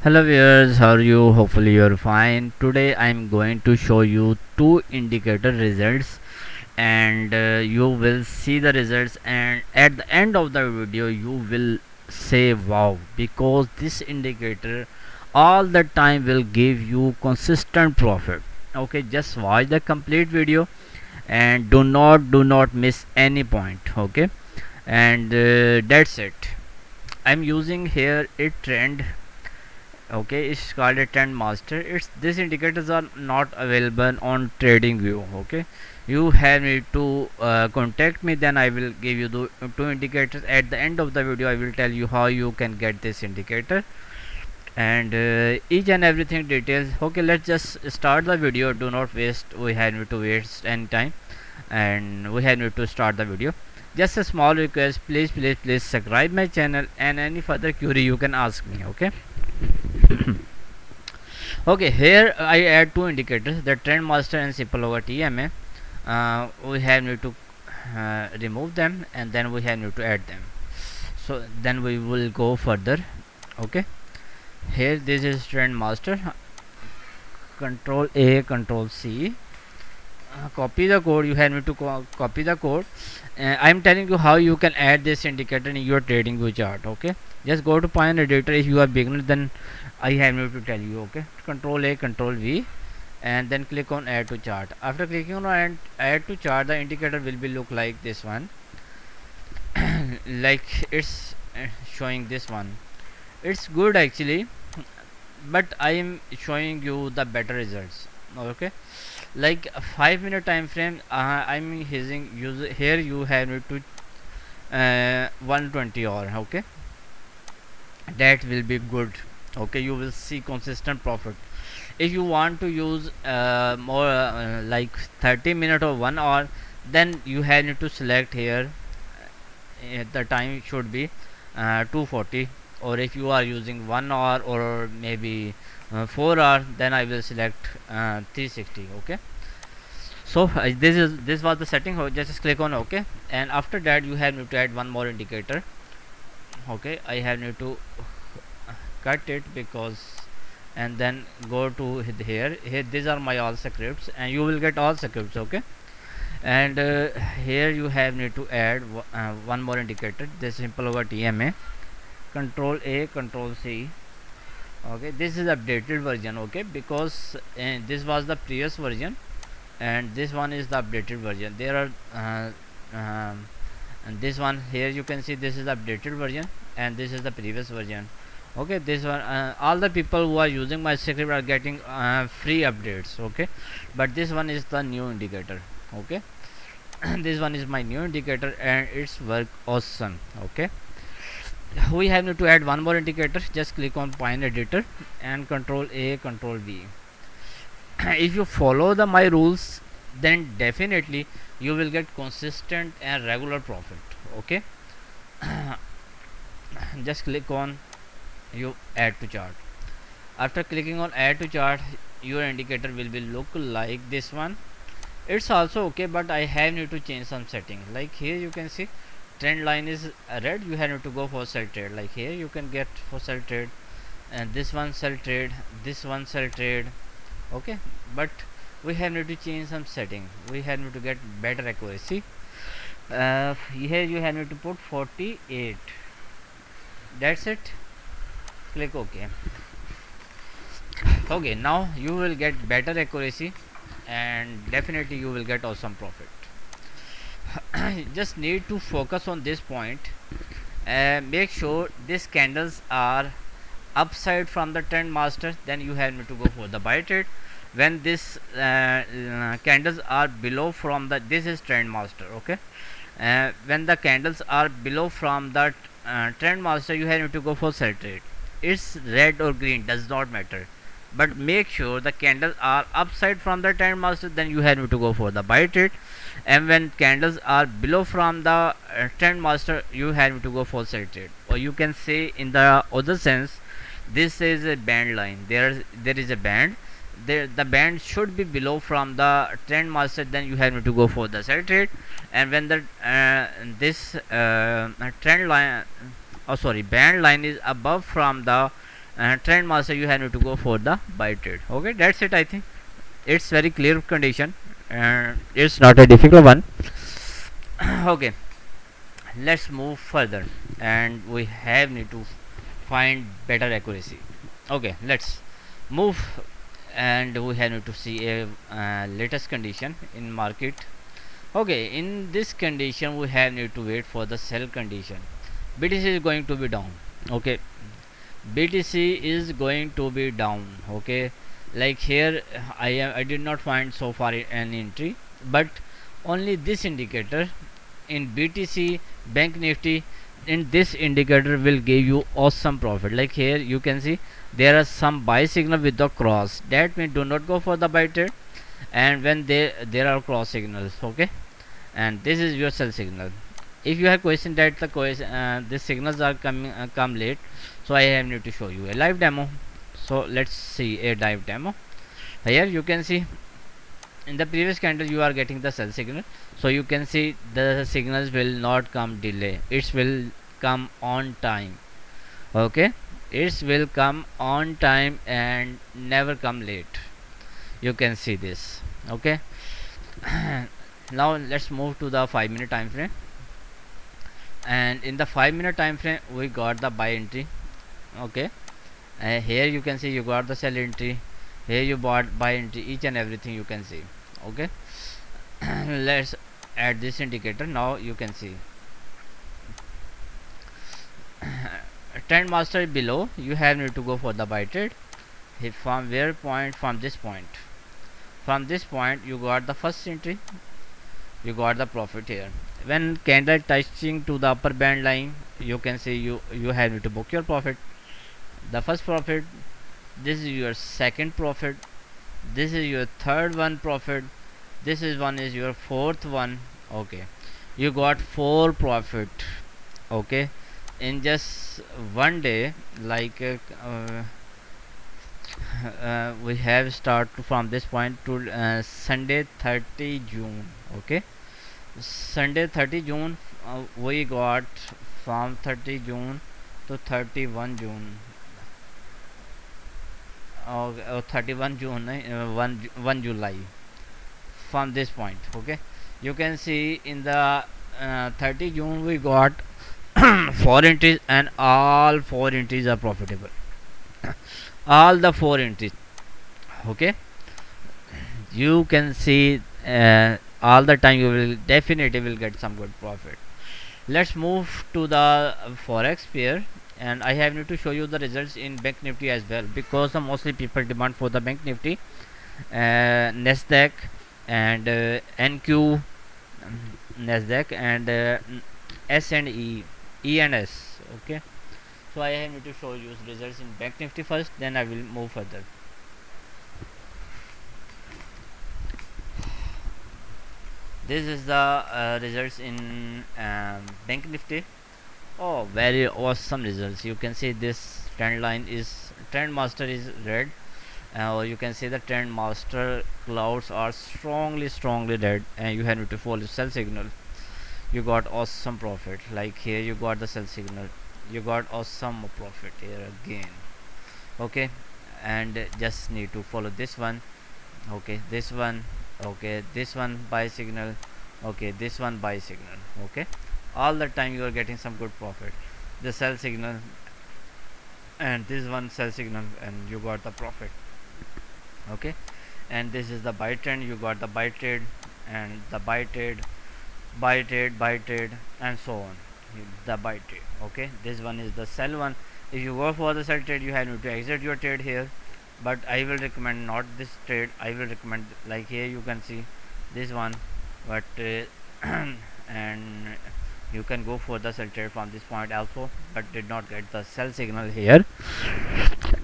Hello viewers, how are you? Hopefully you're fine. Today I'm going to show you two indicator results, and you will see the results, and at the end of the video you will say wow, because this indicator all the time will give you consistent profit. Okay, just watch the complete video and do not miss any point. Okay, and that's it. I'm using here a trend. Okay, it's called a trend master. It's these indicators are not available on trading view. Okay, you have need to contact me, then I will give you the two indicators. At the end of the video I will tell you how you can get this indicator, and each and everything details. Okay, let's just start the video. Do not waste, we have need to waste any time, and we have need to start the video. Just a small request, please subscribe my channel, and any further query you can ask me. Okay. Okay, here I add two indicators, the trend master and simple over TMA. We have need to remove them, and then we have need to add them. So then we will go further. Okay, here this is trend master. Control A, Control C. Copy the code. You have need to copy the code. I am telling you how you can add this indicator in your trading view chart. Okay, just go to Pine Editor. If you are beginner, then I have need to tell you. Okay, Control A, Control V, and then click on add to chart. After clicking on add to chart, the indicator will be look like this one. Like it's showing this one. It's good actually, but I am showing you the better results. Okay, like a 5 minute time frame. I'm using here. You have need to 120 hour. Okay, that will be good. Okay, you will see consistent profit. If you want to use more like 30 minutes or 1 hour, then you have need to select here. The time should be 240, or if you are using 1 hour or maybe 4 hours, then I will select 360. Okay, so this was the setting. Just click on OK, and after that you have need to add one more indicator. Okay, I have need to cut it because, and then go to here. These are my all scripts, and you will get all scripts. Okay, and here you have need to add one more indicator. This simple over TMA. Control A, Control C. Okay, this is updated version. Okay, because this was the previous version, and this one is the updated version. There are and this one here you can see this is the updated version, and this is the previous version. Okay, this one, all the people who are using my script are getting free updates. Okay, but this one is the new indicator. Okay, this one is my new indicator, and it's work awesome. Okay, we have need to add one more indicator. Just click on Pine Editor and Control A, Control V. If you follow the my rules, then definitely you will get consistent and regular profit. Okay, just click on you add to chart. After clicking on add to chart, your indicator will be look like this one. It's also okay, but I have need to change some setting. Like here you can see trend line is red. You have to go for sell trade. Like here you can get for sell trade, and this one sell trade, this one sell trade. Okay, but we have need to change some setting. We have need to get better accuracy. Here you have need to put 48. That's it. Click OK. Okay, now you will get better accuracy, and definitely you will get awesome profit. Just need to focus on this point. Make sure these candles are upside from the trend master, then you have to go for the buy trade. When this candles are below from the, this is trend master. Okay, when the candles are below from the trend master, you have to go for sell trade. It's red or green, does not matter, but make sure the candles are upside from the trend master, then you have to go for the buy trade. And when candles are below from the trend master, you have to go for sell trade. Or you can say in the other sense, this is a band line. There is a band there. The band should be below from the trend master, then you have to go for the sell trade. And when the this trend line, oh sorry, band line is above from the trend master you have to go for the buy trade. Okay, that's it. I think it's very clear condition and it's not a difficult one. Okay, let's move further, and we have need to find better accuracy. Okay, let's move, and we have to see a latest condition in market. Okay, in this condition we have need to wait for the sell condition. BTC is going to be down. Okay, BTC is going to be down. Okay, like here I did not find so far an entry, but only this indicator in BTC, Bank Nifty, in this indicator will give you awesome profit. Like here you can see there are some buy signal with the cross, that means do not go for the buy trade. And when there are cross signals, okay, and this is your sell signal. If you have question that the these signals are coming come late, so I have need to show you a live demo. So let's see a live demo. Here you can see in the previous candle you are getting the sell signal, so you can see the signals will not come delay, it will come on time. Okay, it will come on time and never come late. You can see this. Okay, now let's move to the 5-minute time frame, and in the 5-minute time frame we got the buy entry. Okay, here you can see you got the sell entry, here you bought buy entry, each and everything you can see. Okay, let's add this indicator. Now you can see trend master below, you have need to go for the buy trade. From where point? From this point. From this point you got the first entry, you got the profit here. When candle touching to the upper band line, you can see you have to book your profit. The first profit, this is your second profit, this is your third one profit, this is one is your fourth one. Okay, you got 4 profit. Okay, in just one day. Like we have start from this point to Sunday 30 June. Okay, Sunday 30 June, we got from 30 June to 31 June. 31 June, 1 July. From this point, okay, you can see in the 30 June we got 4 entries, and all 4 entries are profitable. All the 4 entries. Okay, you can see all the time you will definitely will get some good profit. Let's move to the forex pair, and I have need to show you the results in Bank Nifty as well, because the mostly people demand for the Bank Nifty, Nasdaq, and NQ, Nasdaq, and S and E and S. Okay, so I have need to show you results in Bank Nifty first, then I will move further. This is the results in Bank Nifty. Oh, very awesome results. You can see this trend line is, trend master is red. You can see the trend master clouds are strongly red, and you have to follow sell signal. You got awesome profit. Like here you got the sell signal, you got awesome profit here again. Okay, and just need to follow this one. Okay, this one. Okay, this one buy signal. Okay, this one buy signal. Okay, all the time you are getting some good profit. The sell signal and this one sell signal, and you got the profit. Okay, and this is the buy trend, you got the buy trade, and the buy trade, buy trade, and so on. The buy trade. Okay, this one is the sell one. If you go for the sell trade, you have to exit your trade here, but I will recommend not this trade. I will recommend, like here you can see this one, but and you can go for the sell trade from this point also, but did not get the sell signal here.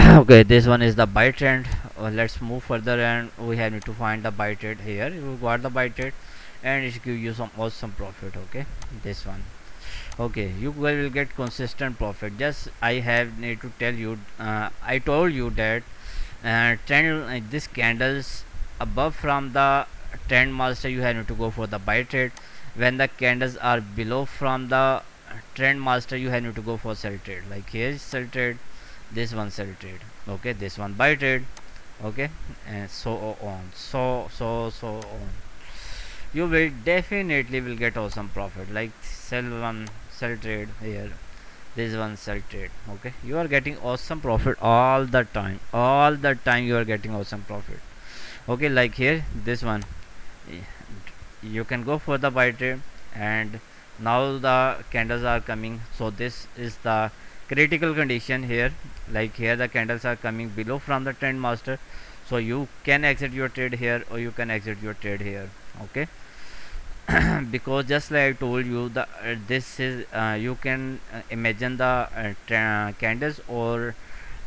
Okay, this one is the buy trend. Let's move further, and we have to find the buy trade. Here you got the buy trade, and it give you some awesome profit. Okay, this one. Okay, you will get consistent profit. Just I have need to tell you, I told you that trend this candles above from the trend master, you have to go for the buy trade. When the candles are below from the trend master, you have to go for sell trade. Like here is sell trade, this one sell trade, okay, this one buy trade, okay, and so on, so on. You will definitely will get awesome profit, like sell one sell trade here, this one sell trade, okay, you are getting awesome profit all the time, all the time you are getting awesome profit, okay. Like here this one, you can go for the buy trade, and now the candles are coming, so this is the critical condition here. Like here the candles are coming below from the trend master, so you can exit your trade here or you can exit your trade here, okay. Because just like I told you, the this is you can imagine the candles or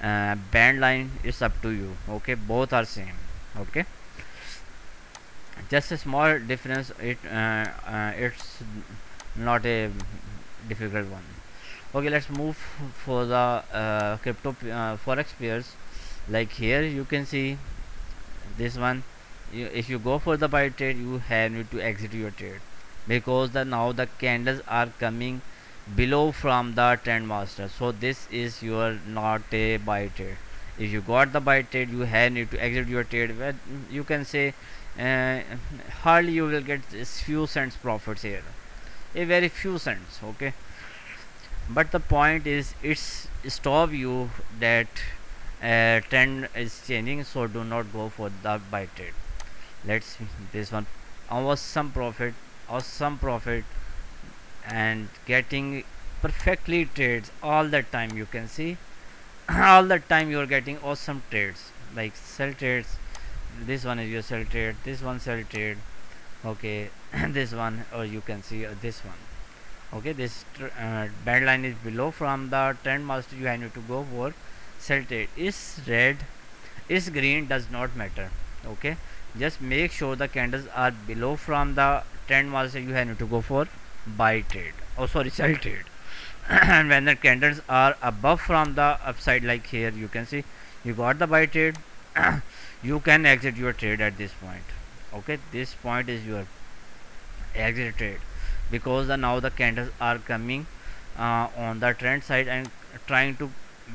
band line, it's up to you, okay, both are same, okay. Just a small difference, it's not a difficult one, okay. Let's move for the crypto forex pairs. Like here you can see this one, if you go for the buy trade, you have need to exit your trade, because the now the candles are coming below from the trend master, so this is your not a buy trade. If you got the buy trade, you have need to exit your trade, where you can say uh, hardly you will get this few cents profits here, a very few cents, okay. But the point is it's stop you that trend is changing, so do not go for the buy trade. Let's see this one, awesome profit, awesome profit, and getting perfectly trades all the time, you can see. All the time you are getting awesome trades, like sell trades, this one is your sell trade, this one sell trade, okay. This one, or you can see this one, okay. This band line is below from the trend master, you have to go for sell trade. Is red, is green, does not matter, okay. Just make sure the candles are below from the trend master, you have to go for buy trade, oh sorry, sell trade. And when the candles are above from the upside, like here you can see you got the buy trade, you can exit your trade at this point, okay. This point is your exit trade, because now the candles are coming on the trend side and trying to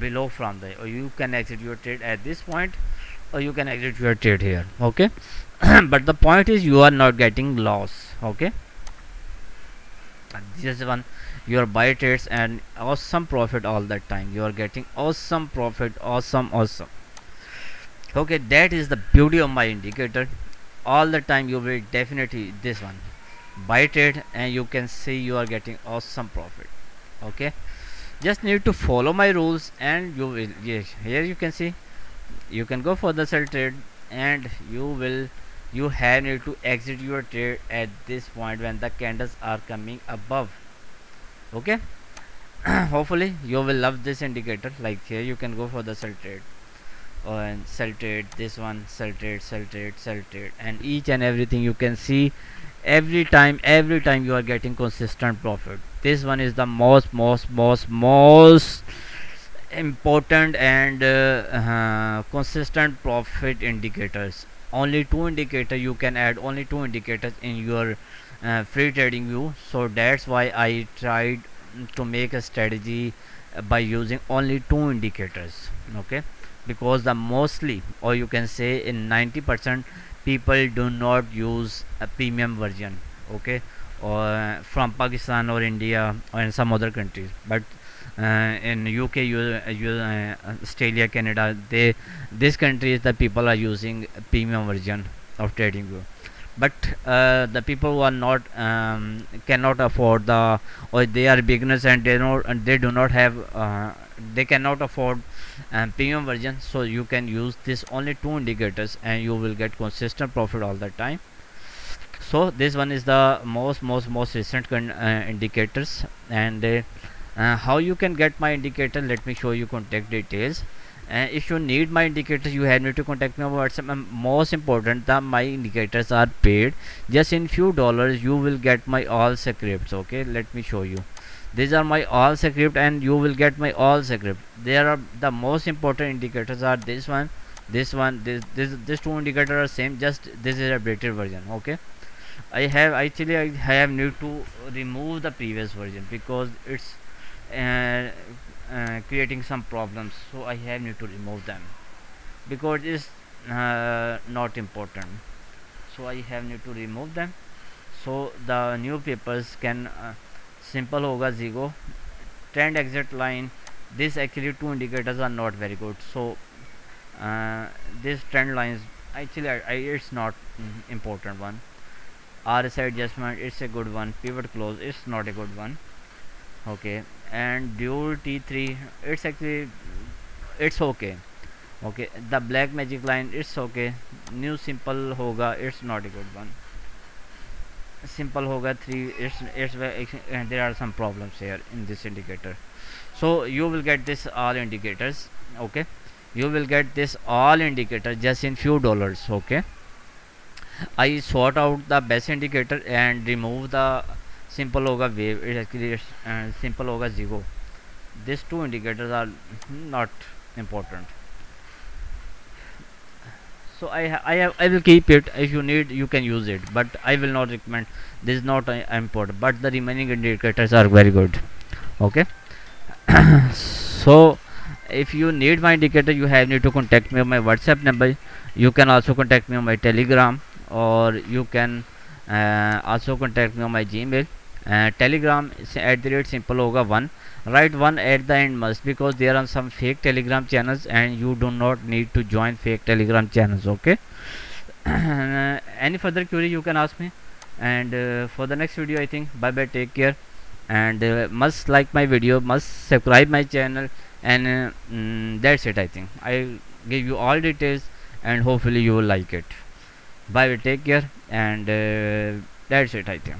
below from the, or you can exit your trade at this point, or you can exit your trade here, okay. But the point is you are not getting loss, okay. And this is one, your buy trades and awesome profit all the time, you are getting awesome profit, awesome, okay. That is the beauty of my indicator, all the time you will definitely this one buy trade, and you can see you are getting awesome profit, okay. Just need to follow my rules and you will, yes, here you can see you can go for the sell trade, and you have need to exit your trade at this point when the candles are coming above, okay. Hopefully you will love this indicator. Like here you can go for the sell trade, and sell trade, this one sell trade, sell trade, sell trade, and each and everything you can see every time you are getting consistent profit. This one is the most important and consistent profit indicators. Only two indicator you can add, only two indicators in your free trading view, so that's why I tried to make a strategy by using only two indicators, okay. Because the mostly, or you can say in 90% people do not use a premium version, okay, or from Pakistan or India or in some other countries. But in UK, Australia, Canada, they this countries the people are using a premium version of TradingView. But the people who are not cannot afford the, or they are beginners and they do not have they cannot afford premium version, so you can use this only two indicators and you will get consistent profit all the time. So this one is the most recent indicators. And how you can get my indicator, let me show you contact details. If you need my indicators, you have need to contact me on WhatsApp. And most important, the my indicators are paid. Just in few dollars you will get my all scripts, okay. Let me show you, these are my all script and you will get my all script. There are the most important indicators are this one, this two indicators are same, just this is updated version, okay. I have need to remove the previous version because it's uh, creating some problems, so I have need to remove them because it's not important, so I have need to remove them. So the new papers can simple hoga zigo trend exit line. This actually two indicators are not very good, so this trend lines actually it's not important one. RSI adjustment it's a good one, pivot close it's not a good one. Okay, and dual T3 it's actually it's okay. Okay, the black magic line it's okay. New simple hoga it's not a good one. Simple hoga 3 there are some problems here in this indicator. So you will get this all indicators. Okay, you will get this all indicator just in few dollars. Okay, I sort out the best indicator and remove the simple hoga wave. It actually is simple hoga zigo. These two indicators are not important. So I will keep it. If you need you can use it, but I will not recommend. This is not important, but the remaining indicators are very good. Okay. So if you need my indicator, you have need to contact me on my WhatsApp number. You can also contact me on my Telegram, or you can also contact me on my Gmail. Telegram is at the rate simple hoga one. Write one at the end must, because there are some fake Telegram channels and you do not need to join fake Telegram channels. Okay. Any further query you can ask me, and for the next video I think bye bye, take care, and must like my video, must subscribe my channel, and that's it. I think I give you all details and hopefully you will like it. Bye bye, take care, and that's it I think.